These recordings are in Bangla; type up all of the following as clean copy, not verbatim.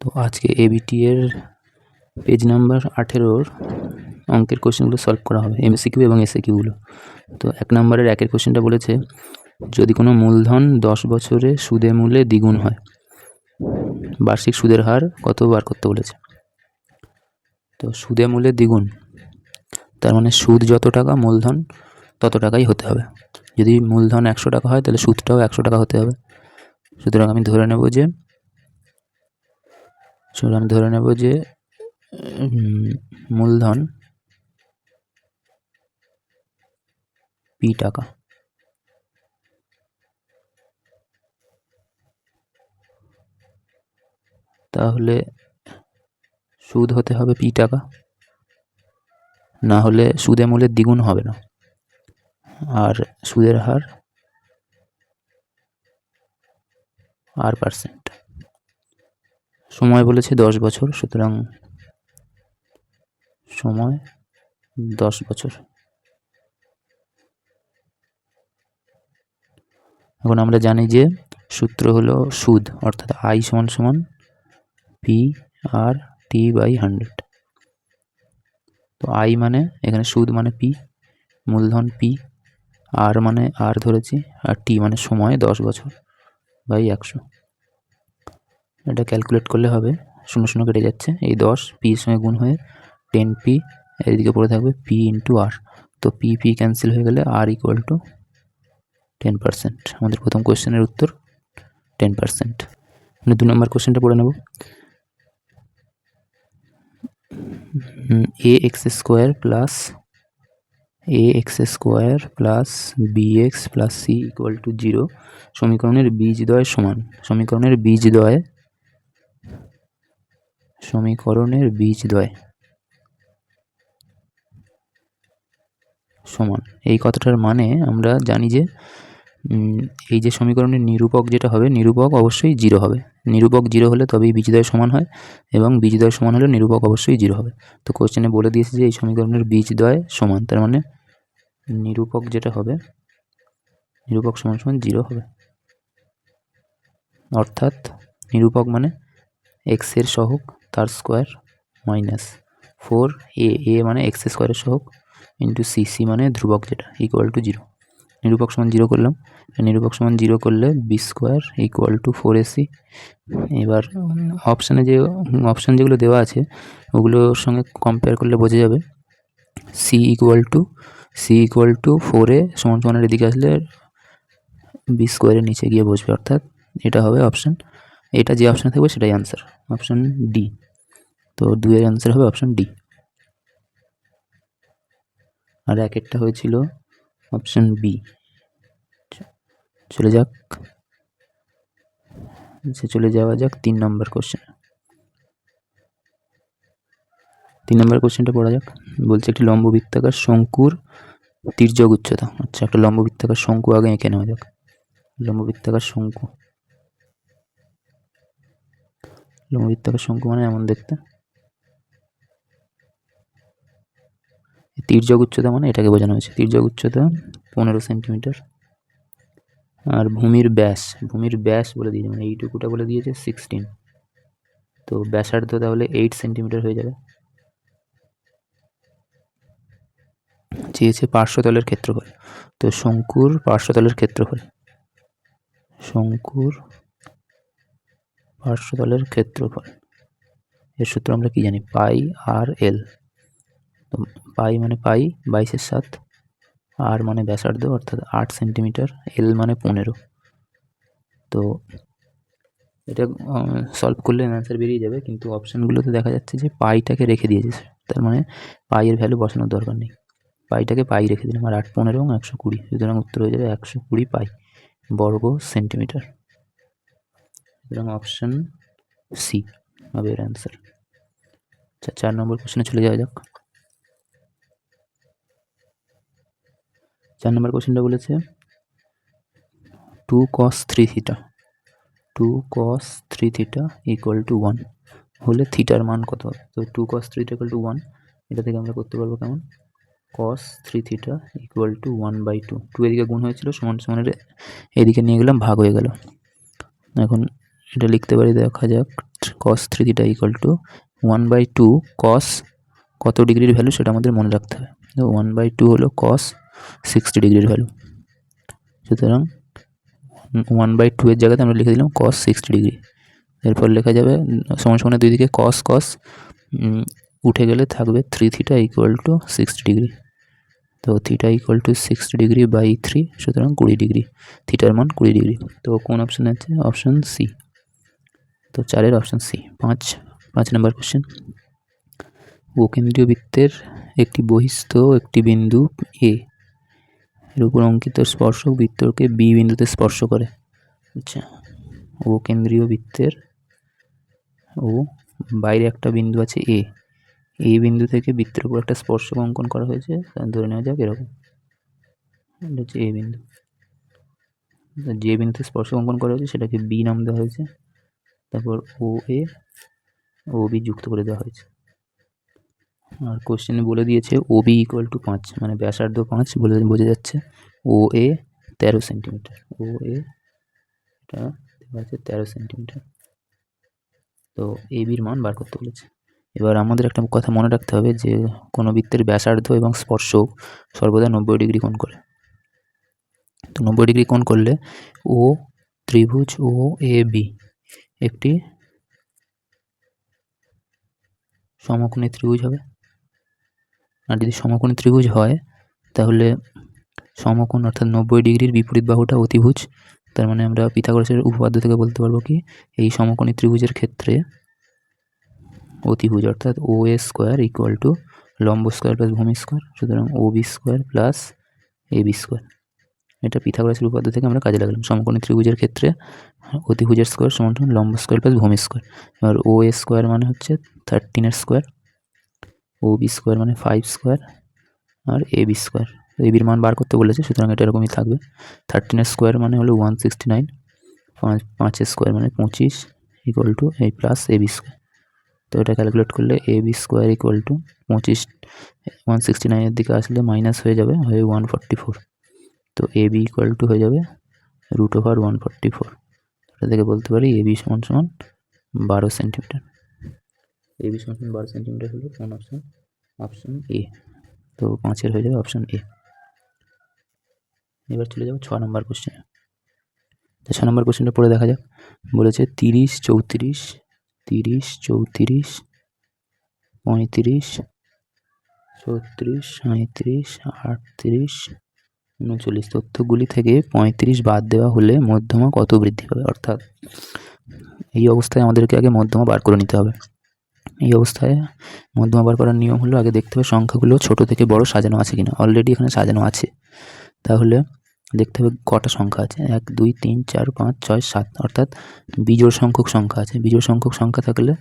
তো আজকে এবিটি এর পেজ নাম্বার 18 অঙ্কের কোশ্চেনগুলো সলভ করা হবে, এমসিকিউ এবং এসএকিউগুলো। তো 1 নম্বরের 1-এর কোশ্চেনটা বলেছে, যদি কোনো মূলধন 10 বছরে সুদে মূলে দ্বিগুণ হয়, বার্ষিক সুদের হার কত বার করতে বলেছে। তো সুদে মূলে দ্বিগুণ, তার মানে সুদ যত টাকা মূলধন তত টাকাই হতে হবে। যদি মূলধন 100 টাকা হয় তাহলে সুদটাও 100 টাকা হতে হবে। সুতরাং আমি ধরে নেব যে মূলধন পি টাকা, তাহলে সুদ হতে হবে পি টাকা, না হলে সুদে মূলের দ্বিগুণ হবে না। আর সুদের হার R%। সময় বলেছে 10 বছর, সুতরাং সময় 10 বছর। এখন আমরা জানি যে সূত্র হলো সুদ, অর্থাৎ I = P/T/100। তো I মানে এখানে সুদ মানে P, মূলধন P, R মানে R ধরেছি, আর T মানে সময় 10 বছর বাই 100। এটা ক্যালকুলেট করলে হবে 0 0 কেটে যাচ্ছে, এই 10 P এর সঙ্গে গুণ হয়ে 10P, এদিকে পড়ে থাকবে P × R। তো P ক্যান্সেল হয়ে গেলে R = 10%। আমাদের প্রথম কোশ্চেনের উত্তর 10%। 2 নম্বর কোশ্চেনটা পড়ে নেব। ax² + bx + c = 0 সমীকরণের বীজদ্বয় সমান। সমীকরণের বীজদ্বয় সমান, এই কথাটার মানে আমরা জানি যে এই যে সমীকরণের নিরূপক যেটা হবে, নিরূপক অবশ্যই 0 হবে। নিরূপক 0 হলে তবেই বীজদ্বয় সমান হয়, এবং বীজদ্বয় সমান হলে নিরূপক অবশ্যই 0 হবে। তো কোশ্চেনে বলে দিয়েছে যে এই সমীকরণের বীজদ্বয় সমান, তার মানে নিরূপক যেটা হবে, নিরূপক = 0 হবে। অর্থাৎ নিরূপক মানে x এর সহগ তার স্কোয়ার মাইনাস 4a মানে x² এর সহগ ইন্টু c মানে ধ্রুবক যেটা = 0। নিরূপক = 0 করলাম, নিরূপক = 0 করলে b² = 4ac। এবার অপশান যেগুলো দেওয়া আছে ওগুলোর সঙ্গে কম্পেয়ার করলে বোঝা যাবে c = 4a = এদিকে আসলে b² এর নিচে গিয়ে বসবে, অর্থাৎ এটা হবে অপশান, এটা যে অপশানে থাকবে সেটাই আনসার, অপশান ডি। তো 2 এর আনসার হবে অপশান ডি। আর 1-এরটা হয়েছিল অপশান বি। চলে যাওয়া যাক 3 নম্বর কোশ্চেন। 3 নম্বর কোশ্চেনটা পড়া যাক। বলছে একটি লম্ববৃত্তাকার শঙ্কুর তির্যক উচ্চতা। আচ্ছা, একটা লম্ববৃত্তাকার শঙ্কু আগে এঁকে নেওয়া যাক। লম্ববৃত্তাকার শঙ্কু মানে এমন দেখতে। তির্যক উচ্চতা মানে এটাকে বোঝানো হয়েছে, তির্যক উচ্চতা 15 সেন্টিমিটার। আর ভূমির ব্যাস বলে দিয়েছে, মানে এইটুকুটা বলে দিয়েছে 16। তো ব্যাসার্ধ তাহলে 8 সেন্টিমিটার হয়ে যাবে। চেয়েছে পার্শ্বতলের ক্ষেত্রফল। তো শঙ্কুর পার্শ্বতলের ক্ষেত্রফল, এর সূত্র আমরা কি জানি, π/l। তো পাই মানে 22/7, আর মানে ব্যাসার্ধ অর্থাৎ 8 সেন্টিমিটার, এল মানে 15। তো এটা সলভ করলে অ্যান্সার বেরিয়ে যাবে, কিন্তু অপশানগুলোতে দেখা যাচ্ছে যে পাইটাকে রেখে দিয়েছে, তার মানে পাইয়ের ভ্যালু বসানোর দরকার নেই। পাইটাকে পাই রেখে দিলাম, আর 8 15 এবং 120, সুতরাং উত্তর হয়ে যাবে 120 পাই বর্গ সেন্টিমিটার। সুতরাং অপশান সি হবে এর অ্যান্সার। আচ্ছা, 4 নম্বর কোশ্চেনে চলে যাওয়া যাক। 4 নম্বর কোশ্চেনটা বলেছে 2 cos 3θ = 1 হলে থিটার মান কত হবে। তো 2 cos 3θ = 1, এটা থেকে আমরা করতে পারবো কেমন, cos 3θ = 1/2। 2 এদিকে গুণ হয়েছিল, সমান এদিকে নিয়ে গেলাম, ভাগ হয়ে গেল। এখন এটা লিখতে পারি, দেখা যাক cos 3 theta equal two 1/2 cos কত ডিগ্রির ভ্যালু সেটা আমাদের মনে রাখতে হবে। তো 1/2 হলো cos 60 ডিগ্রির ভ্যালু, সুতরাং 1/2 এর জায়গাতে আমরা লিখে দিলাম cos 60 ডিগ্রি। এরপর লেখা যাবে সমান সমান দুই দিকে cos উঠে গেলে থাকবে 3 থিটা ইকুয়াল টু 60 ডিগ্রি। তো theta equal to 60 degree by 3, সুতরাং 20 ডিগ্রি, থিটার মান 20 ডিগ্রি। তো কোন অপশন আছে? Option C. তো 4-এর অপশন সি। 5 নম্বর কোশ্চেন, কেন্দ্রীয় বৃত্তের একটি বহিস্থ একটি বিন্দু এ এর উপর অঙ্কিত স্পর্শক বৃত্তকে বি বিন্দুতে স্পর্শ করে। আচ্ছা, কেন্দ্রীয় বৃত্তের বাইরে একটা বিন্দু আছে এ, এই বিন্দু থেকে বৃত্তের উপর একটা স্পর্শক অঙ্কন করা হয়েছে, ধরে নেওয়া যাক এরকম, এটা হচ্ছে এ বিন্দু। যে বিন্দুতে স্পর্শক অঙ্কন করা হয়েছে সেটাকে বি নাম দেওয়া হয়েছে, তারপর ও এ ও বি যুক্ত করে দেওয়া হয়েছে। আর কোশ্চেনে বলে দিয়েছে ও বি ইকুয়াল টু 5, মানে ব্যাসার্ধ 5 বলে বোঝা যাচ্ছে। ও এ 13 সেন্টিমিটার, ও এ এটা দেওয়া আছে 13 সেন্টিমিটার। তো এ বির মান বার করতে বলেছে। এবার আমাদের একটা কথা মনে রাখতে হবে যে কোনো বৃত্তের ব্যাসার্ধ এবং স্পর্শক সর্বদা 90 ডিগ্রি কোণ করে। তো 90 ডিগ্রি কোণ করলে ও ত্রিভুজ ও এ বি একটি সমকোণী ত্রিভুজ হবে। আর যদি সমকোণী ত্রিভুজ হয় তাহলে সমকোণ অর্থাৎ 90 ডিগ্রির বিপরীত বাহুটা অতিভুজ। তার মানে আমরা পিথাগোরাসের উপপাদ্য থেকে বলতে পারবো কি, এই সমকোণী ত্রিভুজের ক্ষেত্রে অতিভুজ অর্থাৎ ও এ স্কোয়ার ইকুয়াল টু লম্ব স্কোয়ার প্লাস ভূমি স্কোয়ার, সুতরাং ও B square plus A B square. এটা পিথাগোরাসের উপপাদ্য থেকে আমরা কাজে লাগালাম। সমকোণী ত্রিভুজের ক্ষেত্রে অতিভুজের স্কোয়ার সমান লম্ব স্কোয়ার প্লাস ভূমি স্কোয়ার। এবার ও এ স্কোয়ার মানে হচ্ছে 13 স্কোয়ার, ও বি স্কোয়ার মানে 5 square, R A B square. এ বির মান বার করতে বলেছে, সুতরাং এটা এরকমই থাকবে। 13 স্কোয়ার মানে হলো 169, 5 স্কোয়ার মানে 25 ইকুয়াল টু এই প্লাস এ বি স্কোয়ার। তো এটা ক্যালকুলেট করলে A B square equal two 25 169-এর দিকে আসলে মাইনাস হয়ে যাবে, হয়ে 144। তো এ বি ইকুয়াল টু হয়ে যাবে √144। এটা থেকে বলতে পারি এ বি সমান 12 সেন্টিমিটার। এ বি সমান 12 সেন্টিমিটার হলো কোন অপশন? Option A. তো 5-এর হয়ে যাবে অপশন এ। এবার চলে যাবো 6 নম্বর কোশ্চেনে। তো 6 নম্বর কোশ্চেনটা পড়ে দেখা যাক। বলেছে 30 34 35 36 37 38 39 তথ্যগুলি থেকে 35 বাদ দেওয়া হলে মধ্যমা কত বৃদ্ধি পাবে? অর্থাৎ এই অবস্থায় আমাদেরকে আগে মধ্যমা বার করে নিতে হবে। এই অবস্থায় মধ্যমা বার করার নিয়ম হলো আগে দেখতে হবে সংখ্যাগুলো ছোট থেকে বড় সাজানো আছে কিনা। অলরেডি এখানে সাজানো আছে, তাহলে দেখতে হবে কটা সংখ্যা আছে, 1 2 3 4 5 6 7, অর্থাৎ বিজোড় সংখ্যক সংখ্যা আছে। বিজোড় সংখ্যক সংখ্যা থাকলে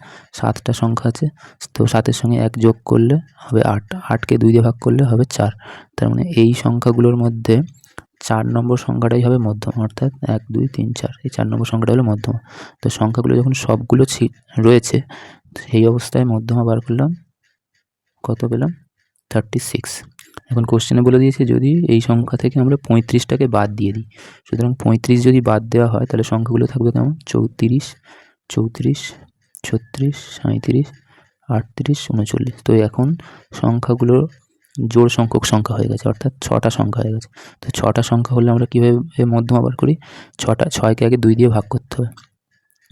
7টা সংখ্যা আছে, তো 7-এর সঙ্গে 1 যোগ করলে হবে 8, 8কে 2 দিয়ে ভাগ করলে হবে 4। তার মানে এই সংখ্যাগুলোর মধ্যে 4 নম্বর সংখ্যাটাই হবে মধ্যমা, অর্থাৎ 1 2 3 4, এই 4 নম্বর সংখ্যাটা হলো মধ্যমা। তো সংখ্যাগুলো যখন সবগুলো রয়েছে, সেই অবস্থায় মধ্যমা বার করলাম, কত পেলাম? 36। এখন কোশ্চেনে বলে দিয়েছে যদি এই সংখ্যা থেকে আমরা 35টাকে বাদ দিয়ে দিই, সুতরাং 35 যদি বাদ দেওয়া হয় তাহলে সংখ্যাগুলো থাকবে কেমন? 34 34 36 37 38 39। তো এখন সংখ্যাগুলো জোড় সংখ্যক সংখ্যা হয়ে গেছে, অর্থাৎ 6টা সংখ্যা হয়ে গেছে। তো 6টা সংখ্যা হলে আমরা কীভাবে মধ্যমা বার করি? 6কে আগে 2 দিয়ে ভাগ করতে হবে,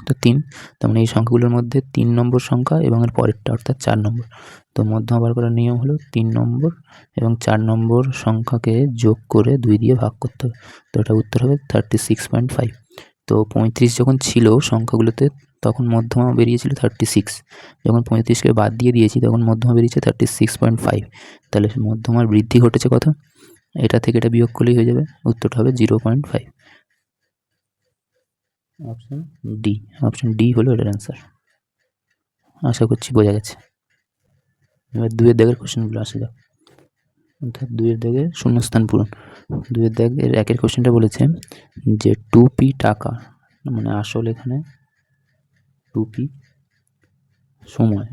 তো 3। তার মানে এই সংখ্যাগুলোর মধ্যে 3 নম্বর সংখ্যা এবং এর পরেরটা অর্থাৎ 4 নম্বর। তো মধ্যমা বার করার নিয়ম হলো 3 নম্বর এবং 4 নম্বর সংখ্যাকে যোগ করে 2 দিয়ে ভাগ করতে হবে। তো এটা উত্তর হবে 36.5। তো 35 যখন ছিল সংখ্যাগুলোতে তখন মধ্যমা বেরিয়েছিল 36, যখন 35কে বাদ দিয়ে দিয়েছি তখন মধ্যমা বেরিয়েছে 36.5। তাহলে মধ্যমার বৃদ্ধি ঘটেছে কত? এটা থেকে এটা বিয়োগ করলেই হয়ে যাবে, উত্তরটা হবে 0.5। অপশন ডি হলো এটার অ্যান্সার। আশা করছি বোঝা গেছে। এবার 2-এর দাগের কোশ্চেনগুলো আসা যাক, অর্থাৎ 2-এর দাগের শূন্যস্থান পূরণ। 2-এর দাগের 1-এর কোশ্চেনটা বলেছে যে 2p টাকা, মানে আসল এখানে 2p, সময়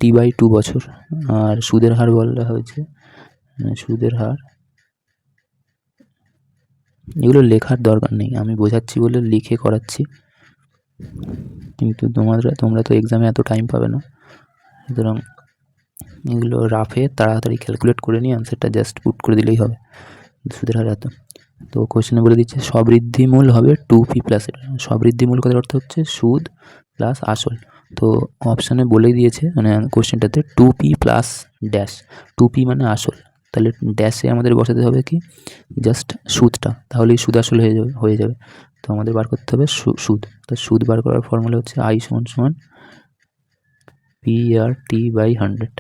t/2 বছর, আর সুদের হার বলা হয়েছে, সুদের হার এগুলো লেখার দরকার নেই, আমি বোঝাচ্ছি বলে লিখে করাচ্ছি, কিন্তু তোমরা তো এক্সামে এত টাইম পাবে না, সুতরাং এগুলো রাফে তাড়াতাড়ি ক্যালকুলেট করে নিয়ে অ্যান্সারটা জাস্ট পুট করে দিলেই হবে। সুদের হার এত। তো কোশ্চেনে বলে দিচ্ছে সবৃদ্ধিমূল হবে 2p প্লাস এটা। সবৃদ্ধিমূল কথার অর্থ হচ্ছে সুদ প্লাস আসল। তো অপশানে বলেই দিয়েছে, মানে কোশ্চেনটাতে 2p প্লাস ড্যাশ, 2p মানে আসল, তাহলে ড্যাশে আমাদের বসাতে হবে কি জাস্ট সুদটা, তাহলেই সুদ আসল হয়ে যাবে। তো আমাদের বার করতে হবে সুদ। তো সুদ বার করার ফর্মুলা হচ্ছে i = PRT/100।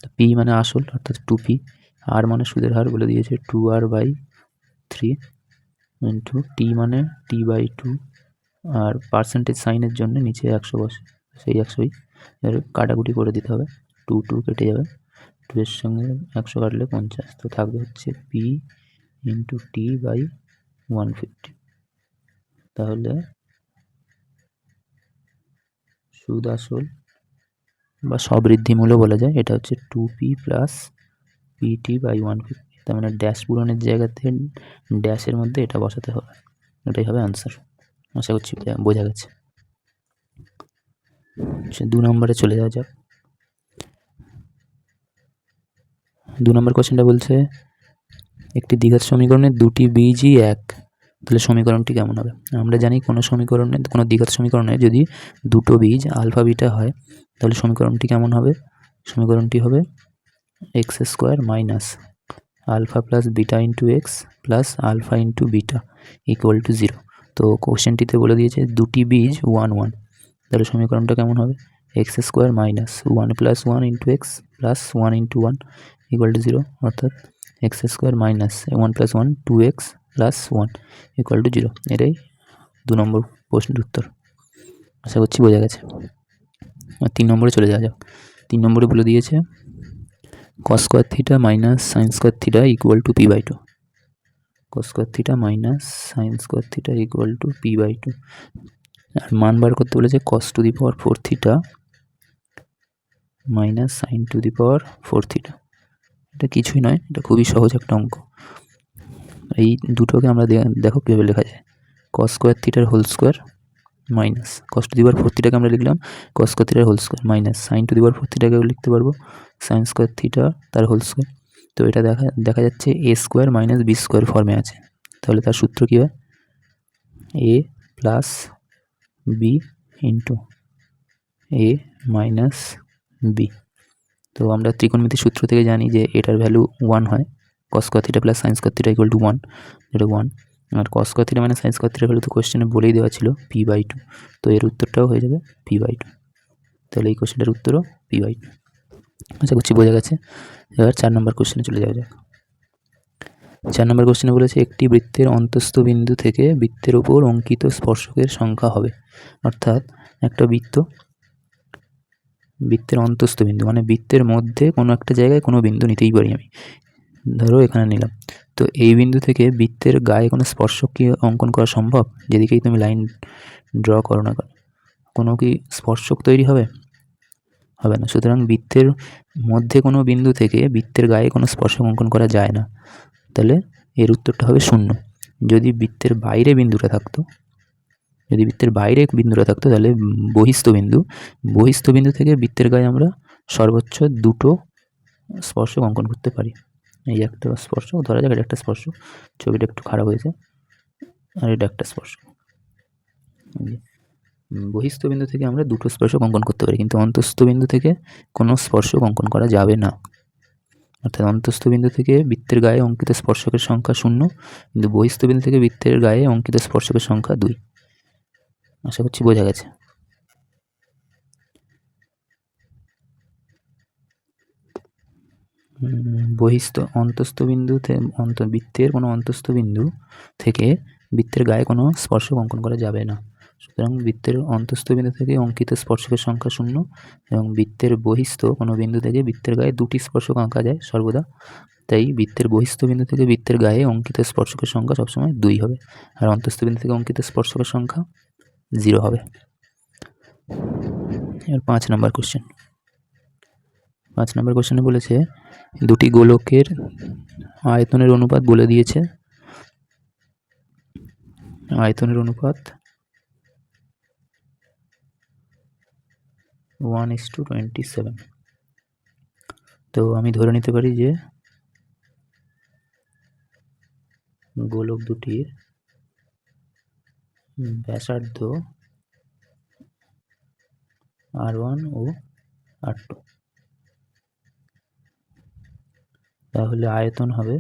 তো p মানে আসল অর্থাৎ 2p, আর মানে সুদের হার বলে দিয়েছে 2r/3 ইন্টু টি মানে t/2, আর পার্সেন্টেজ সাইনের জন্য নিচে 100 বসে, সেই 100ই এর কাটাকুটি করে দিতে হবে, 2 কেটে যাবে, 2 এর সঙ্গে 100 কাটলে 50, তো থাকবে হচ্ছে p ইন্টু t/150। তাহলে সুদ আসল বা সবৃদ্ধিমূলও বলা যায়, এটা হচ্ছে 2p প্লাস PT/150। তার মানে ড্যাশ পূরণের জায়গাতে ড্যাশের মধ্যে এটা বসাতে হবে, এটাই হবে আনসার। আশা করছি বোঝা গেছে। 2 নম্বরে চলে যাওয়া যাক। 2 নম্বর কোশ্চেনটা বলছে একটি দ্বিঘাত সমীকরণের দুটি বীজই এক, তাহলে সমীকরণটি কেমন হবে? আমরা জানি কোনো দ্বিঘাত সমীকরণে যদি দুটো বীজ আলফা বিটা হয় তাহলে সমীকরণটি কেমন হবে? সমীকরণটি হবে x² minus alpha plus beta into x plus alpha into beta equal to 0। তো কোশ্চেনটিতে বলে দিয়েছে দুটি বীজ 1 1, তাহলে সমীকরণটা কেমন হবে? x² minus 1 plus 1 into x plus 1 into 1 equal to 0, অর্থাৎ x² minus 1 plus 1 2x plus 1 equal to 0। এটাই 2 নম্বর প্রশ্নের উত্তর। আশা করছি বোঝা গেছে। 3 নম্বরে চলে যাওয়া যাক। 3 নম্বরে বলে দিয়েছে cos² theta minus sin² theta equal two p/2। cos² theta minus sin² theta equal two p/2, আর মান বার করতে বলেছে cos⁴ theta minus sin⁴ theta. এটা কিছুই নয়, এটা খুবই সহজ একটা অঙ্ক। এই দুটোকে আমরা দেখো কীভাবে লেখা যায়, cos² থিটার হোল স্কোয়ার মাইনাস cos⁴ থিটাকে আমরা লিখলাম cos² থিটার হোল স্কোয়ার মাইনাস sin⁴ থিটাকেও লিখতে পারবো sin² থিটা তার হোল স্কোয়ার। তো এটা দেখা যাচ্ছে a² মাইনাস b² ফর্মে আছে, তাহলে তার সূত্র কী হয়? a plus B into a minus B. তো আমরা ত্রিকোণমিতির সূত্র থেকে জানি যে এটার ভ্যালু 1 হয়, cos² theta plus sin² theta equal two 1, এটা 1, আর cos² থিটা মানে sin² থিটা ভ্যালু তো কোশ্চেনে বলেই দেওয়া ছিল p/2, তো এর উত্তরটাও হয়ে যাবে p/2। তাহলে এই কোশ্চেনটার উত্তরও p/2। আশা করছি বোঝা গেছে। এবার 4 নম্বর কোশ্চেনে চলে যাওয়া যাক। 4 নম্বর কোশ্চেনে বলেছে একটি বৃত্তের অন্তস্থ বিন্দু থেকে বৃত্তের ওপর অঙ্কিত স্পর্শকের সংখ্যা হবে, অর্থাৎ একটা বৃত্তের অন্তস্থ বিন্দু মানে বৃত্তের মধ্যে কোনো একটা জায়গায় কোনো বিন্দু নিতেই পারি আমি, ধরো এখানে নিলাম। তো এই বিন্দু থেকে বৃত্তের গায়ে কোনো স্পর্শক কি অঙ্কন করা সম্ভব? যেদিকেই তুমি লাইন ড্র করো না কেন, কোনো কি স্পর্শক তৈরি হবে? হবে না। সুতরাং বৃত্তের মধ্যে কোনো বিন্দু থেকে বৃত্তের গায়ে কোনো স্পর্শক অঙ্কন করা যায় না, তাহলে এর উত্তরটা হবে 0। যদি বৃত্তের বাইরে বিন্দুটা থাকতো তাহলে বহিস্থ বিন্দু থেকে বৃত্তের গায়ে আমরা সর্বোচ্চ দুটো স্পর্শক অঙ্কন করতে পারি। এই একটা স্পর্শক, ধরা যাক এটা একটা স্পর্শক, ছবিটা একটু খারাপ হয়েছে, আর এটা একটা স্পর্শক। বহিস্থ বিন্দু থেকে আমরা দুটো স্পর্শক অঙ্কন করতে পারি, কিন্তু অন্তস্থ বিন্দু থেকে কোনো স্পর্শক অঙ্কন করা যাবে না। অর্থাৎ অন্তস্থ বিন্দু থেকে বৃত্তের গায়ে অঙ্কিত স্পর্শকের সংখ্যা 0, কিন্তু বহিস্থ বিন্দু থেকে বৃত্তের গায়ে অঙ্কিত স্পর্শকের সংখ্যা 2। আশা করছি বোঝা গেছে। বৃত্তের কোনো অন্তস্থ বিন্দু থেকে বৃত্তের গায়ে কোনো স্পর্শক অঙ্কন করা যাবে না। সুতরাং বৃত্তের অন্তস্থ বিন্দু থেকে অঙ্কিত স্পর্শকের সংখ্যা 0, এবং বৃত্তের বহিস্থ কোনো বিন্দু থেকে বৃত্তের গায়ে দুটি স্পর্শক আঁকা যায় সর্বদা, তাই বৃত্তের বহিস্থ বিন্দু থেকে বৃত্তের গায়ে অঙ্কিত স্পর্শকের সংখ্যা সবসময় 2 হবে, আর অন্তস্থ বিন্দু থেকে অঙ্কিত স্পর্শকের সংখ্যা 0 হবে। এবার 5 নম্বর কোশ্চেন। 5 নম্বর কোশ্চেনে বলেছে দুটি গোলকের আয়তনের অনুপাত বলে দিয়েছে, আয়তনের অনুপাত 1:27। তো আমি ধরে নিতে পারি যে গোলক দুটির ব্যাসার্ধ R1 ও R2, তাহলে আয়তন হবে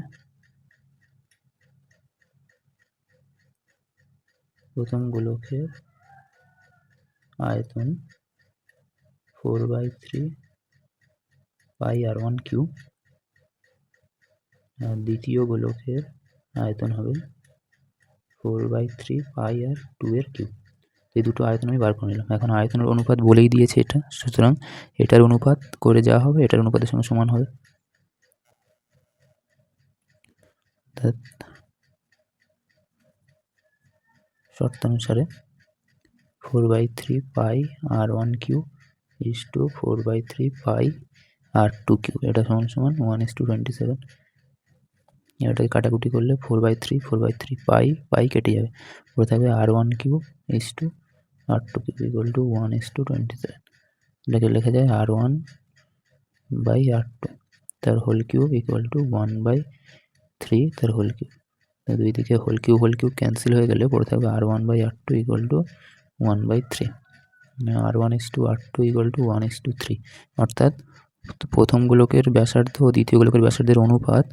প্রথম গোলকের আয়তন 4/3 পাই R1 কিউব, আর দ্বিতীয় গোলকের আয়তন হবে 4/3 পাই R2 এর কিউব। এই দুটো আয়তন আমি বার করে নিলাম। এখন আয়তনের অনুপাত বলেই দিয়েছে এটা, সুতরাং এটার অনুপাত করে যা হবে এটার অনুপাতের সঙ্গে সমান হবে। শর্তানুসারে 4/3 pi R1 cube is to 4/3 pi R2 cube, এটা সমান সমান 1:27। এটাকে কাটাকুটি করলে 4/3 পাই কেটে যাবে, পরে থাকবে R1 cube is to R2 cube equal to 1:27। এটাকে লেখা যায় R1/R2 তার হোল কিউব ইকুয়াল টু 1/3 তার হোল কিউব। দুই দিকে হোল কিউব ক্যান্সেল হয়ে গেলে পড়ে থাকবে R1/R2 equal to 1/3। R1:R2 equal to 1:3, অর্থাৎ প্রথম গোলকের ব্যাসার্ধ ও দ্বিতীয় গোলকের ব্যাসার্ধের অনুপাত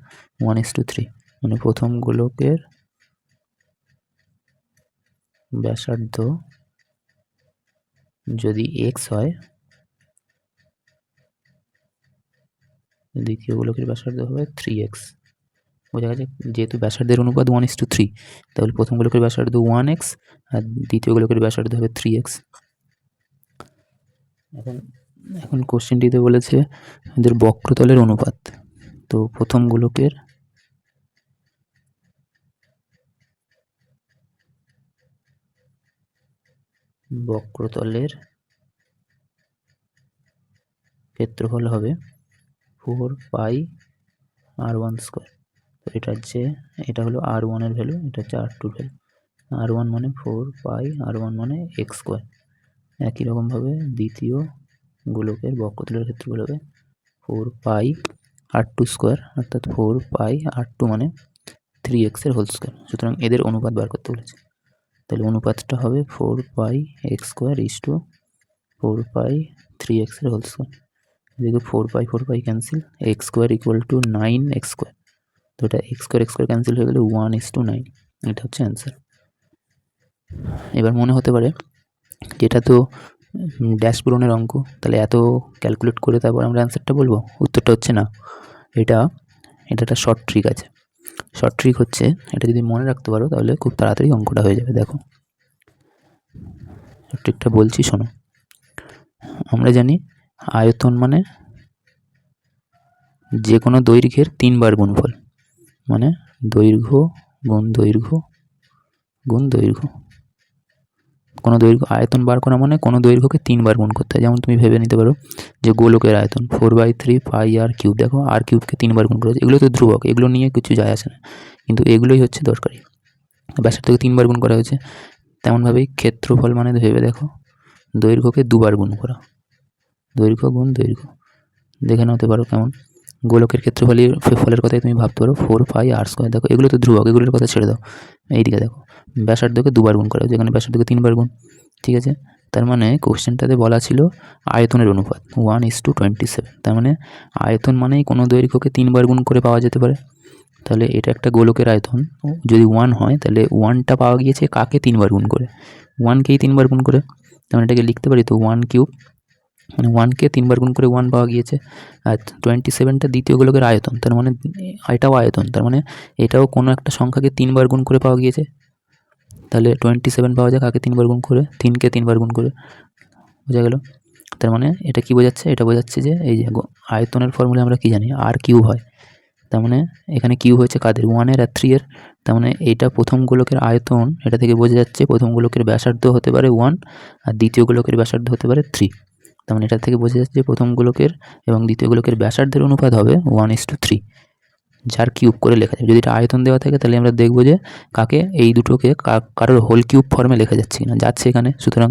1:3, মানে প্রথম গোলকের ব্যাসার্ধ যদি x হয়, দ্বিতীয় গোলকের ব্যাসার্ধ হবে 3x। বোঝা গেছে, যেহেতু ব্যাসার্ধের অনুপাত 1:3, তাহলে প্রথম গোলকের ব্যাসার্ধ 1x আর দ্বিতীয় গোলকের ব্যাসার্ধ হবে 3x। এখন কোশ্চেনটিতে বলেছে এদের বক্রতলের অনুপাত। তো প্রথম গোলকের বক্রতলের ক্ষেত্রফল হবে 4 পাই R1 স্কোয়ার। তো এটা হলো R1 এর ভ্যালু, এটা হচ্ছে R2 এর ভ্যালু। R1 মানে 4 পাই, R1 মানে x স্কোয়ার। একই রকমভাবে দ্বিতীয় গোলকের বক্রতলের ক্ষেত্রফল হবে 4 পাই R2 স্কোয়ার, অর্থাৎ 4 পাই R2 মানে 3x এর হোল স্কোয়ার। সুতরাং এদের অনুপাত বার করতে বলেছে, তাহলে অনুপাতটা হবে 4 pi x square is to 4 pi 3x এর হোল স্কোয়ার। এদিকে 4 pi cancel, x square equal to 9x square. তো এটা এক্স স্কোয়ার ক্যান্সেল হয়ে গেলে 1:9, এটা হচ্ছে অ্যান্সার। এবার মনে হতে পারে যেটা তো ড্যাশ পূরণের অঙ্ক, তাহলে এত ক্যালকুলেট করে তারপর আমরা অ্যান্সারটা বলবো। উত্তরটা হচ্ছে না, এটা একটা শর্ট ট্রিক আছে। শর্ট ট্রিক হচ্ছে, এটা যদি মনে রাখতে পারো তাহলে খুব তাড়াতাড়ি অঙ্কটা হয়ে যাবে। দেখো ট্রিকটা বলছি, শোনো। আমরা জানি আয়তন মানে যে কোনো দৈর্ঘ্যের 3 বার গুণফল, মানে দৈর্ঘ্য গুণ দৈর্ঘ্য গুণ দৈর্ঘ্য। কোনো দৈর্ঘ্য আয়তন বার করা মানে কোনো দৈর্ঘ্যকে 3 বার গুণ করতে হয়। যেমন তুমি ভেবে নিতে পারো যে গোলকের আয়তন 4/3 পাই R কিউব, দেখো R কিউবকে 3 বার গুণ করেছে। এগুলো তো ধ্রুবক, এগুলো নিয়ে কিছু যায় আসে না, কিন্তু এগুলোই হচ্ছে দরকারি। ব্যাসার্ধকে 3 বার গুণ করা হয়েছে, তেমনভাবেই ক্ষেত্রফল মানে ভেবে দেখো দৈর্ঘ্যকে 2 বার গুণ করা, দৈর্ঘ্য গুণ দৈর্ঘ্য। দেখে নাও পারো কেমন। গোলকের ফলের কথাই তুমি ভাবতে পারো 4 পাই R স্কোয়ার। দেখো এগুলো তো ধ্রুবক, এগুলোর কথা ছেড়ে দাও। এইদিকে দেখো ব্যাসার্ধকে 2 বার গুণ করা, যেখানে ব্যাসার্ধকে 3 বার গুণ। ঠিক আছে, তার মানে কোশ্চেনটাতে বলা ছিল আয়তনের অনুপাত 1:27। তার মানে আয়তন মানেই কোনো দৈর্ঘ্যকে 3 বার গুণ করে পাওয়া যেতে পারে। তাহলে এটা একটা গোলকের আয়তন, যদি 1 হয় তাহলে 1টা পাওয়া গিয়েছে কাকে 3 বার গুণ করে, 1কেই 3 বার গুণ করে। তার মানে এটাকে লিখতে পারি তো 1 কিউব, মানে 1কে 3 বার গুণ করে 1 পাওয়া গিয়েছে। আর 27টা দ্বিতীয় গোলকের আয়তন, তার মানে এটাও আয়তন, তার মানে এটাও কোনো একটা সংখ্যাকে 3 বার গুণ করে পাওয়া গিয়েছে। তাহলে 27 পাওয়া যায় কাকে 3 বার গুণ করে, 3কে 3 বার গুণ করে। বোঝা গেল? তার মানে এটা কি বোঝাচ্ছে, এটা বোঝাচ্ছে যে এই যে আয়তনের ফর্মুলা আমরা কি জানি, আর কিউব হয়। তার মানে এখানে কিউব হয়েছে কাদের, 1 এর আর 3 এর। তার মানে এটা প্রথম গোলকের আয়তন, এটা থেকে বোঝা যাচ্ছে প্রথম গোলকের ব্যাসার্ধ হতে পারে 1 আর দ্বিতীয় গোলকের ব্যাসার্ধ হতে পারে 3। তার মানে এটা থেকে বোঝা যাচ্ছে প্রথম গোলকের এবং দ্বিতীয় গোলকের ব্যাসার্ধের অনুপাত হবে 1:3। যার কিউব করে লেখা যাবে। যদি এটা আয়তন দেওয়া থাকে তাহলে আমরা দেখব যে কাকে এই দুটোকে কারোর হোল কিউব ফর্মে লেখা যাচ্ছে কিনা, যাচ্ছে এখানে। সুতরাং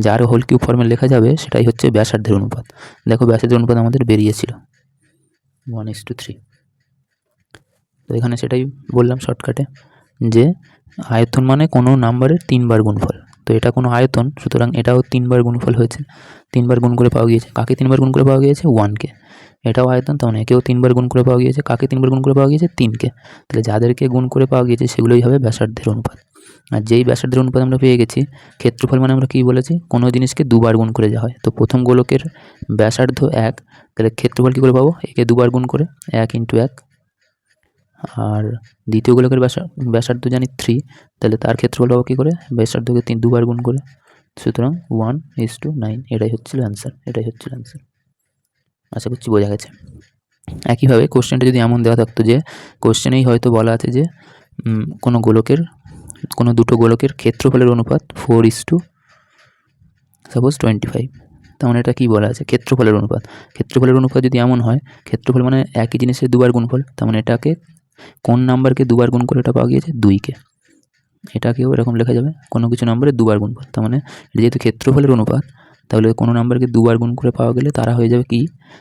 যার হোল কিউব ফর্মে লেখা যাবে সেটাই হচ্ছে ব্যাসার্ধের অনুপাত। দেখো ব্যাসার্ধের অনুপাত আমাদের বেরিয়েছিল 1:3। তো এখানে সেটাই বললাম শর্টকাটে, যে আয়তন মানে কোনো নাম্বারের 3 বার গুণফল। তো এটা কোনো আয়তন, সুতরাং এটাও 3 বার গুণফল হয়েছে, 3 বার গুণ করে পাওয়া গিয়েছে। কাকে 3 বার গুণ করে পাওয়া গিয়েছে? 1-কে। এটাও আয়তন, তার মানে একেও 3 বার গুণ করে পাওয়া গিয়েছে। কাকে 3 বার গুণ করে পাওয়া গিয়েছে? 3-কে। তাহলে যাদেরকে গুণ করে পাওয়া গিয়েছে সেগুলোই হবে ব্যাসার্ধের অনুপাত। আর যেই ব্যাসার্ধের অনুপাত আমরা পেয়ে গেছি, ক্ষেত্রফল মানে আমরা কী বলেছি? কোনো জিনিসকে দুবার গুণ করে যাওয়া হয়। তো প্রথম গোলকের ব্যাসার্ধ 1, তাহলে ক্ষেত্রফল কী করে পাবো? একে দুবার গুণ করে, 1 × 1। আর দ্বিতীয় গোলকের ব্যাসার্ধ জানি 3, তাহলে তার ক্ষেত্রফল পাবো কী করে? ব্যাসার্ধকে 2বার গুণ করে। সুতরাং 1:9। এটাই হচ্ছিল অ্যান্সার, এটাই হচ্ছিল অ্যান্সার। আশা করছি বোঝা গেছে। একইভাবে কোশ্চেনটা যদি এমন দেওয়া থাকতো যে কোশ্চেনেই হয়তো বলা আছে যে কোনো দুটো গোলকের ক্ষেত্রফলের অনুপাত 4:25, তার মানে এটা কী বলা আছে? ক্ষেত্রফলের অনুপাত। ক্ষেত্রফলের অনুপাত যদি এমন হয়, ক্ষেত্রফল মানে একই জিনিসের দুবার গুণফল, তার মানে এটাকে কোন নাম্বারকে দুবার গুণ করে এটা পাওয়া গিয়েছে? 2-কে। এটাকেও এরকম লেখা যাবে, কোনো কিছু নাম্বারের দুবার গুণফল। তার মানে এটা যেহেতু ক্ষেত্রফলের অনুপাত, তাহলে কোনো নাম্বারকে দুবার গুণ করে পাওয়া গেলে তারা হয়ে যাবে কি?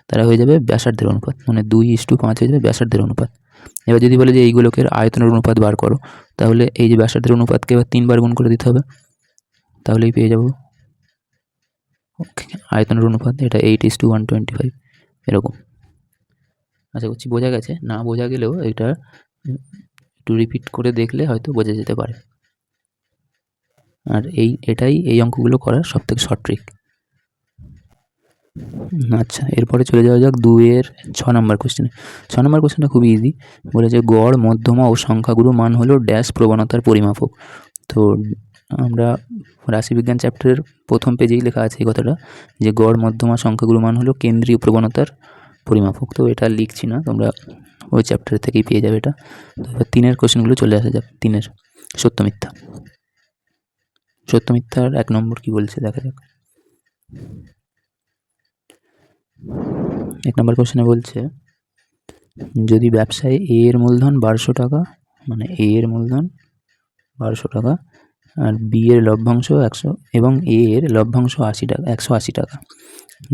তারা হয়ে যাবে ব্যাসার্ধের অনুপাত, মানে 2:5 হয়ে যাবে ব্যাসার্ধের অনুপাত। এবার যদি বলে যে এই গোলকের আয়তনের অনুপাত বার করো, তাহলে এই যে ব্যাসার্ধের অনুপাতকে এবার 3 বার গুণ করে দিতে হবে, তাহলেই পেয়ে যাবো আয়তনের অনুপাত। এটা 8:125 এরকম। আশা করছি বোঝা গেছে। না বোঝা গেলেও এটা একটু রিপিট করে দেখলে হয়তো বোঝা যেতে পারে। আর এটাই এই অঙ্কগুলো করার সবথেকে শর্ট ট্রিক। আচ্ছা, এরপরে চলে যাওয়া যাক 2-এর 6 নম্বর কোশ্চেনে। 6 নম্বর কোশ্চেনটা খুবই ইজি। বলেছে গড়, মধ্যমা ও সংখ্যাগুরু মান হলো ড্যাশ প্রবণতার পরিমাপক। তো আমরা রাশিবিজ্ঞান চ্যাপ্টারের প্রথম পেজেই লেখা আছে এই কথাটা, যে গড়, মধ্যমা, সংখ্যাগুরু মান হলো কেন্দ্রীয় প্রবণতার পরিমাপক। তো এটা লিখছি না, তোমরা ওই চ্যাপ্টার থেকেই পেয়ে যাবে এটা। তো এবার 3-এর কোশ্চেনগুলো চলে আসা যাক। 3-এর সত্য মিথ্যা। সত্য মিথ্যার 1 নম্বর কি বলছে দেখা যাক। 1 নম্বর কোশ্চেনে বলছে, যদি ব্যবসায় এ এর মূলধন 1200 টাকা, মানে এ এর মূলধন 1200 টাকা, আর বি এর লভ্যাংশ 100 এবং এ এর লভ্যাংশ 180 টাকা।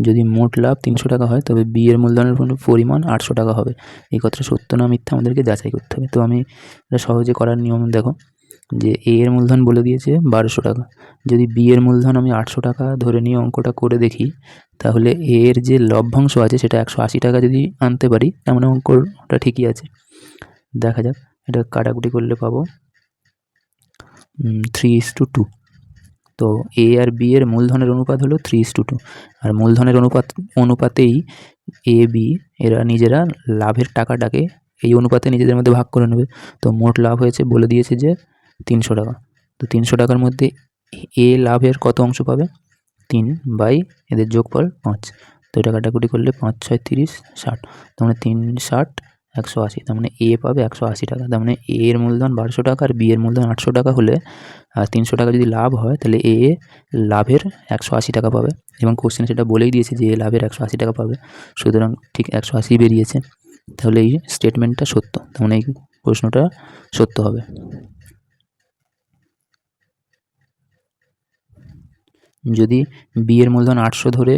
যদি মোট লাভ 300 টাকা হয়, তবে বি এর মূলধনের পরিমাণ 800 টাকা হবে। এই কথাটা সত্য না মিথ্যা আমাদেরকে যাচাই করতে হবে। তো আমি এটা সহজে করার নিয়ম দেখো, যে এ এর মূলধন বলে দিয়েছে 1200 টাকা। যদি বি এর মূলধন আমি 800 টাকা ধরে নিয়ে অঙ্কটা করে দেখি, তাহলে এ এর যে লভ্যাংশ আছে সেটা 180 টাকা যদি আনতে পারি, তার মানে অঙ্কটা ঠিকই আছে। দেখা যাক, এটা কাটাকুটি করলে পাবো 3:2। তো এ আর বি এর মূলধনের অনুপাত হলো 3:2। আর মূলধনের অনুপাতেই এ বি এরা নিজেরা লাভের টাকাটাকে এই অনুপাতে নিজেদের মধ্যে ভাগ করে নেবে। তো মোট লাভ হয়েছে বলে দিয়েছে যে 300 টাকা। তো 300 টাকার মধ্যে এ লাভের কত অংশ পাবে? 3 বাই এদের যোগফল 5। তো এটা কাটাকুটি করলে 5 × 6 = 30, 60। তার মানে 3 × 60 = 180। তার মানে এ পাবে 180 টাকা। তার মানে এ এর মূলধন 1200 টাকা আর বি এর মূলধন 800 টাকা হলে, আর 300 টাকা যদি লাভ হয়, তাহলে এ লাভের 180 টাকা পাবে। এবং কোশ্চেনে সেটা বলেই দিয়েছে যে এ লাভের 180 টাকা পাবে, সুতরাং ঠিক 180 বেরিয়েছে। তাহলে এই স্টেটমেন্টটা সত্য, তার মানে এই প্রশ্নটা সত্য হবে। যদি বি এর মূলধন 800 ধরে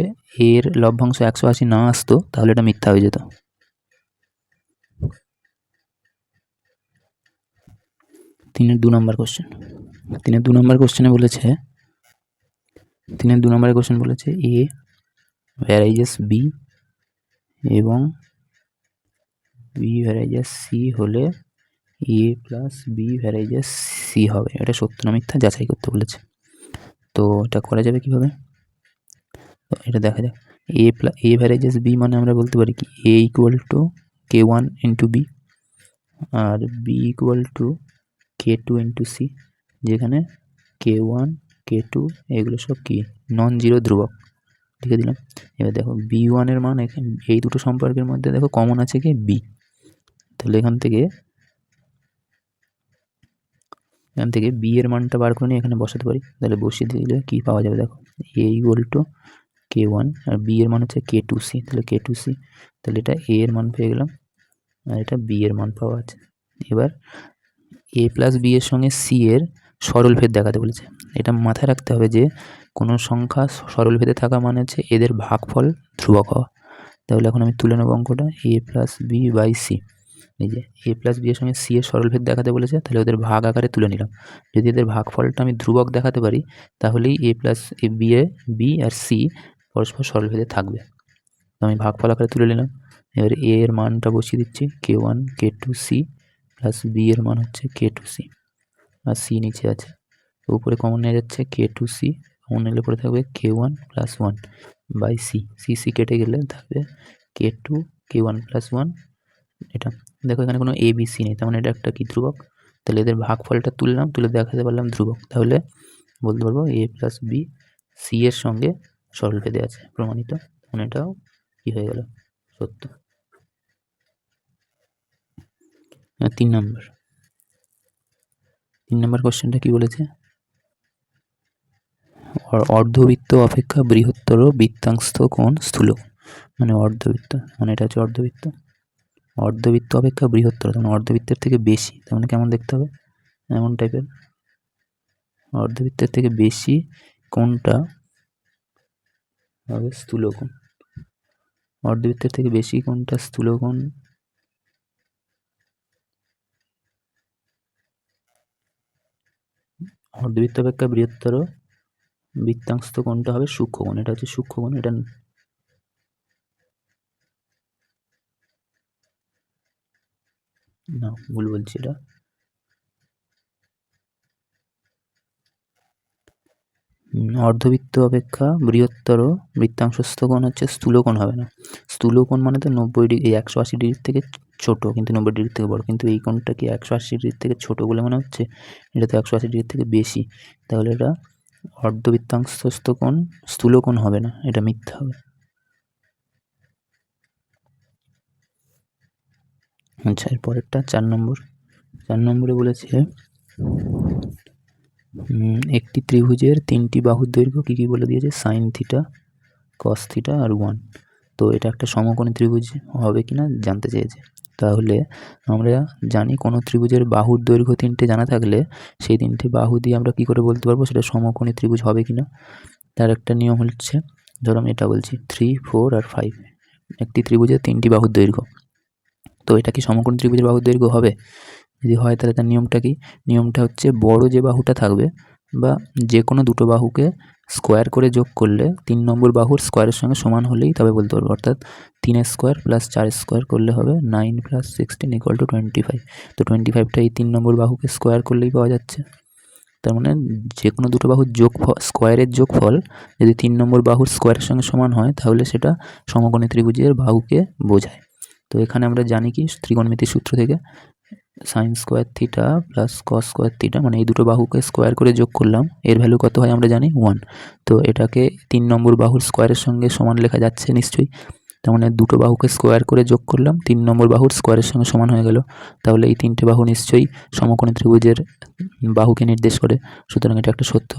এর লভ্যাংশ 180 না আসতো, তাহলে এটা মিথ্যা হয়ে যেত। 3-এর 2 নম্বর কোশ্চেন। 3-এর 2 নম্বর কোশ্চেনে বলেছে, 3-এর 2 নম্বরের কোশ্চেন বলেছে এ ভ্যারাইজেস বি এবং বি ভ্যারাইজেস সি হলে এ প্লাস বি ভ্যারাইজেস সি হবে। এটা সত্য না মিথ্যা যাচাই করতে বলেছে। তো এটা করা যাবে কিভাবে? তো এটা দেখা যাক। এ ভ্যারাইজেস বি মানে আমরা বলতে পারি কি, এ = K1 × বি আর বি = K2 × সি, যেখানে K1 K2 এগুলো সব কি নন জিরো ধ্রুবক লিখে দিলাম। এবার দেখো B1 এর মান এই দুটো সম্পর্কের মধ্যে দেখো কমন আছে কি বি, তাহলে এখান থেকে বি এর মানটা বার করে নিয়ে এখানে বসাতে পারি। তাহলে বসিয়ে দিলে কি পাওয়া যাবে দেখো, এ = K1 আর বি এর মান হচ্ছে K2C, তাহলে K2C, তাহলে এটা এ এর মান পেয়ে গেলাম আর এটা বি এর মান পাওয়া আছে। এবার এ প্লাস বি এর সঙ্গে সি এর সরলভেদ দেখাতে বলেছে। এটা মাথায় রাখতে হবে যে কোনো সংখ্যা সরলভেদে থাকা মানে হচ্ছে এদের ভাগফল ধ্রুবক হওয়া। তাহলে এখন আমি তুলে নেব অঙ্কটা, এ প্লাস বি বাই সি। এই যে এ প্লাস বি এর সঙ্গে সি এর সরলভেদ দেখাতে বলেছে, তাহলে ওদের ভাগ আকারে তুলে নিলাম। যদি এদের ভাগফলটা আমি ধ্রুবক দেখাতে পারি তাহলেই এ plus A B R C পরস্পর সরলভেদে থাকবে। তো আমি ভাগফল আকারে তুলে নিলাম। এবার এ এর মানটা বসিয়ে দিচ্ছি, K1 K2 C plus B এর মান হচ্ছে K2 সি, আর সি নিচে আছে, তো উপরে কমন নিয়ে যাচ্ছে K2 সি, কমন নিলে পরে থাকবে K1 plus 1 by C, C কেটে গেলে থাকবে K2 K1 প্লাস 1। এটা দেখো এখানে কোনো এ বি সি নেই, তার মানে এটা একটা কি ধ্রুবক। তাহলে এদের ভাগফলটা তুললাম, তুলে দেখাতে পারলাম ধ্রুবক, তাহলে বলতে পারবো এ প্লাস বি সি এর সঙ্গে সরলভেদে আছে, প্রমাণিত। মানে এটাও কি হয়ে গেল, সত্য। 3 নম্বর কোশ্চেনটা কি বলেছে, অর্ধবৃত্ত অপেক্ষা বৃহত্তর বৃত্তাংশ কোণ স্থূল, মানে অর্ধবৃত্ত, মানে এটা হচ্ছে অর্ধবৃত্ত। অর্ধবৃত্ত অপেক্ষা বৃহত্তর মানে অর্ধবৃত্তের থেকে বেশি, তার মানে কেমন দেখতে হবে, এমন টাইপের। অর্ধবৃত্তের থেকে বেশি কোণটা হবে স্থূলকোণ। অর্ধবৃত্তের থেকে বেশি কোণটা স্থূলকোণ। অর্ধবৃত্ত অপেক্ষা বৃহত্তর বৃত্তাংশ কোণটা হবে সূক্ষ্মকোণ, এটা হচ্ছে সূক্ষ্মকোণ। এটা না, ভুল বলছি, এটা অর্ধবৃত্ত অপেক্ষা বৃহত্তর বৃত্তাংশস্থ কোণ হচ্ছে স্থূলকোণ, হবে না। স্থূলকোণ মানে তো 90 ডিগ্রি, 180 ডিগ্রির থেকে ছোট, কিন্তু 90 ডিগ্রির থেকে বড়। কিন্তু এই কোণটা কি 180 ডিগ্রির থেকে ছোট বলে মনে হচ্ছে, এটা তো 180 ডিগ্রির থেকে বেশি। তাহলে এটা অর্ধবৃত্তাংশস্থ কোণ স্থূলকোণ হবে না, এটা মিথ্যা হবে। আচ্ছা, এর পরেরটা 4 নম্বরে বলেছে একটি ত্রিভুজের 3টি বাহুর দৈর্ঘ্য কী কী বলে দিয়েছে, সাইন থিটা, কস থিটা আর 1। তো এটা একটা সমকোণী ত্রিভুজ হবে কিনা জানতে চেয়েছে। তাহলে আমরা জানি কোনো ত্রিভুজের বাহুর দৈর্ঘ্য 3টে জানা থাকলে সেই 3টে বাহু দিয়ে আমরা কি করে বলতে পারবো সেটা সমকোণী ত্রিভুজ হবে কিনা। তার একটা নিয়ম হচ্ছে, ধরো আমি এটা বলছি 3, 4 আর 5 একটি ত্রিভুজের 3টি বাহুর দৈর্ঘ্য। তো এটা কি সমকোণী ত্রিভুজের বাহুর দৈর্ঘ্য হবে? যদি হয় তাহলে তার নিয়মটা কি, নিয়মটা হচ্ছে বড় যে বাহুটা থাকবে বা যে কোনো দুটো বাহুকে স্কোয়ার করে যোগ করলে 3 নম্বর বাহুর স্কোয়ারের সঙ্গে সমান হলেই তবে বলতে পারবো। অর্থাৎ 3 স্কোয়ার প্লাস 4 স্কোয়ার করলে হবে 9 প্লাস 16 ইকুয়াল টু 25। তো 25টা এই 3 নম্বর বাহুকে স্কোয়ার করলেই পাওয়া যাচ্ছে। তার মানে যে কোনো দুটো বাহুর স্কোয়ারের যোগফল যদি 3 নম্বর বাহুর স্কোয়ারের সঙ্গে সমান হয় তাহলে সেটা সমকোণী ত্রিভুজের বাহুকে বোঝায়। তো এখানে আমরা জানি কি ত্রিকোণমিতির সূত্র থেকে sine square theta plus cos square theta, মানে এই দুটো বাহুকে স্কোয়ার করে যোগ করলাম, এর ভ্যালু কত হয় আমরা জানি 1। তো এটাকে 3 নম্বর বাহুর স্কোয়ারের সঙ্গে সমান লেখা যাচ্ছে নিশ্চয়ই। তার মানে দুটো বাহুকে স্কোয়ার করে যোগ করলাম, 3 নম্বর বাহুর স্কোয়ারের সঙ্গে সমান হয়ে গেল। তাহলে এই 3টে বাহু নিশ্চয়ই সমকোণী ত্রিভুজের বাহুকে নির্দেশ করে, সুতরাং এটা একটা সত্য।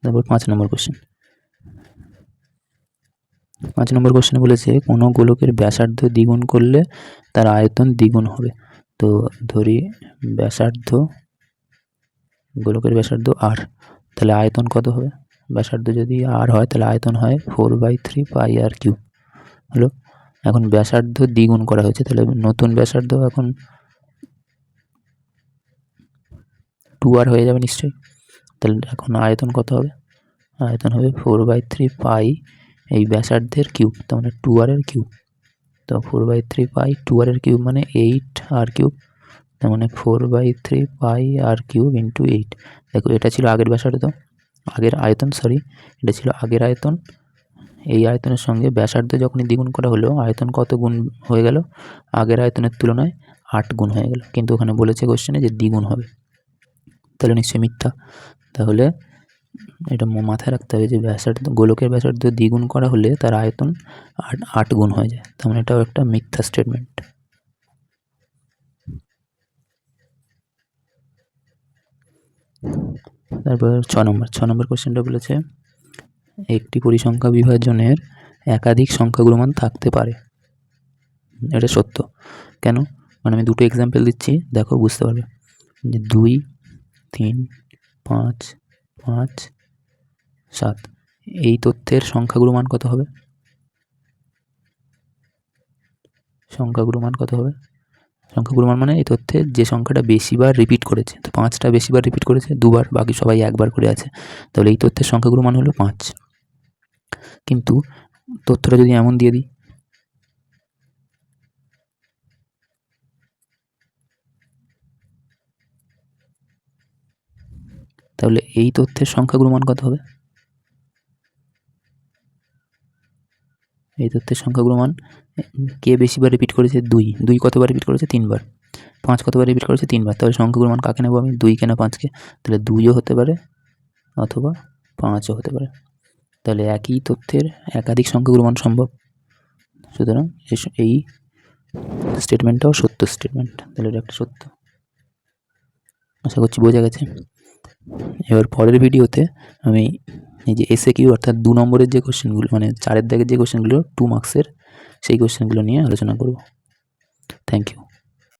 তারপর 5 নম্বর কোশ্চেন। 5 নম্বর কোশ্চেনে বলেছে কোনো গোলকের ব্যাসার্ধ দ্বিগুণ করলে তার আয়তন দ্বিগুণ হবে। তো ধরি ব্যাসার্ধ, গোলকের ব্যাসার্ধ আর, তাহলে আয়তন কত হবে, ব্যাসার্ধ যদি আর হয় তাহলে আয়তন হয় 4/3 পাই আর কিউব হলো। এখন ব্যাসার্ধ দ্বিগুণ করা হয়েছে, তাহলে নতুন ব্যাসার্ধ এখন 2r হয়ে যাবে নিশ্চয়ই। তাহলে এখন আয়তন কত হবে, আয়তন হবে 4/3 পাই এই ব্যাসার্ধের কিউব, তার মানে 2r এর কিউব। তো 4/3 পাই 2r এর কিউব মানে 8r কিউব, তার মানে 4/3 পাই আর কিউব ইন্টু 8। দেখো এটা ছিল আগের ব্যাসার্ধ, আগের আয়তন, সরি এটা ছিল আগের আয়তন। এই আয়তনের সঙ্গে ব্যাসার্ধ যখনই দ্বিগুণ করা হলো আয়তন কত গুণ হয়ে গেল, আগের আয়তনের তুলনায় 8 গুণ হয়ে গেল। কিন্তু ওখানে বলেছে কোশ্চেনে যে দ্বিগুণ হবে, তাহলে নিশ্চয়ই মিথ্যা। তাহলে এটা মাথায় রাখতে হবে যে ব্যাসার্ধ, গোলকের ব্যাসার্ধ দ্বিগুণ করা হলে তার আয়তন 8 গুণ হয়ে যায়, তার মানে এটাও একটা মিথ্যা স্টেটমেন্ট। তারপর 6 নম্বর কোশ্চেনটা বলেছে একটি পরিসংখ্যা বিভাজনের একাধিক সংখ্যাগুলো মান থাকতে পারে। এটা সত্য। কেন? মানে আমি দুটো এক্সাম্পল দিচ্ছি, দেখো বুঝতে পারবে। যে 2, 3, 5, 5, 7 এই তথ্যের সংখ্যাগুলো মান কত হবে? সংখ্যাগুলো মান কত হবে? সংখ্যাগুলো মান মানে এই তথ্যে যে সংখ্যাটা বেশিবার রিপিট করেছে। তো 5টা বেশিবার রিপিট করেছে, 2বার, বাকি সবাই 1বার করে আছে। তাহলে এই তথ্যের সংখ্যাগুলো মান হলো 5। কিন্তু তথ্যটা যদি এমন দিয়ে দিই, তাহলে এই তথ্যের সংখ্যাগুলো মান কত হবে? এই তথ্যের সংখ্যাগুলো মান কে বেশিবার রিপিট করেছে? 2। 2 কতবার রিপিট করেছে? 3বার। 5 কতবার রিপিট করেছে? 3বার। তাহলে সংখ্যাগুলো মান কাকে নেব আমি? 2কে না 5কে? তাহলে 2ও হতে পারে অথবা 5ও হতে পারে। তাহলে একই তথ্যের একাধিক সংখ্যাগুলো মান সম্ভব। সুতরাং এই স্টেটমেন্টটাও সত্য স্টেটমেন্ট। তাহলে এটা একটা সত্য। আশা করছি বোঝা গেছে। এবার পরের ভিডিওতে আমি এই যে এসএকিউ অর্থাৎ 2 নম্বরের যে কোশ্চেনগুলো, মানে 4-এর দাগের যে কোশ্চেনগুলো 2 মার্কসের, সেই কোশ্চেনগুলো নিয়ে আলোচনা করব। Thank you.